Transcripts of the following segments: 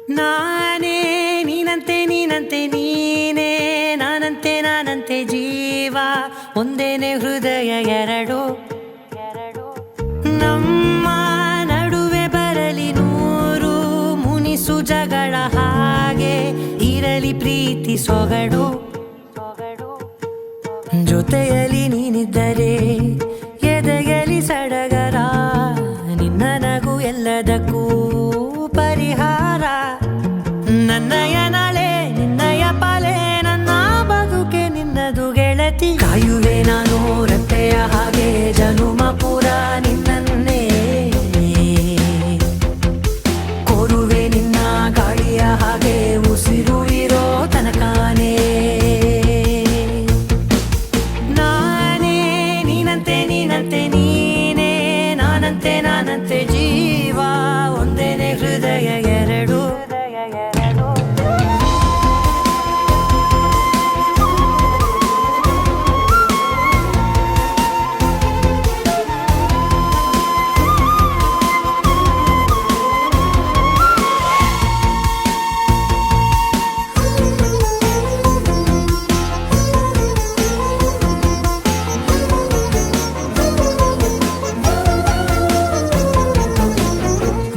ನಾನೇ ನೀನಂತೆ ನೀನಂತೆ ನೀನೇ ನಾನಂತೆ ನಾನಂತೆ ಜೀವ ಒಂದೇನೆ ಹೃದಯ ಎರಡು ನಮ್ಮ ನಡುವೆ ಬರಲಿ ನೂರು ಮುನಿಸು ಜಗಳ ಹಾಗೆ ಇರಲಿ ಪ್ರೀತಿ ಸೊಗಡು ಜೊತೆಯಲ್ಲಿ ನೀನಿದ್ದರೆ ಎದೆಯಲಿ ಸಡಗರ ನಿನ್ನ ನಗು ಎಲ್ಲದಕ್ಕೂ ಪರಿಹಾರ ನನ್ನಯ ನಾಳೆ ನಿನ್ನಯ ಪಾಲೆ ನನ್ನ ಬದುಕೆ ನಿನ್ನದು ಗೆಳತಿ ಕಾಯುವೆ ನಾನು ರತ್ತೆಯ ಹಾಗೆ ಜನುಮ ಪೂರ ನಿನ್ನನ್ನೇ ಕೋರುವೆ ನಿನ್ನ ಗಾಳಿಯ ಹಾಗೆ ಉಸಿರು ಇರೋ ತನಕಾನೇ ನಾನೇ ನೀನಂತೆ ನೀನಂತೆ ನೀನೇ ನಾನಂತೆ ನಾನಂತೆ ಜೀವ ಒಂದೇನೆ ಹೃದಯ ಎರಡು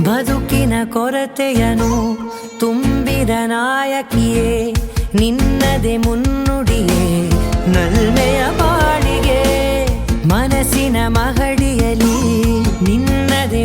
ಬದುಕಿನ ಕೊರತೆಯನು ತುಂಬಿದ ನಾಯಕಿಯೇ ನಿನ್ನದೆ ಮುನ್ನುಡಿಯೇ ನಲ್ಮೆಯ ಬಾಳಿಗೆ ಮನಸ್ಸಿನ ಮಹಡಿಯಲಿ ನಿನ್ನದೆ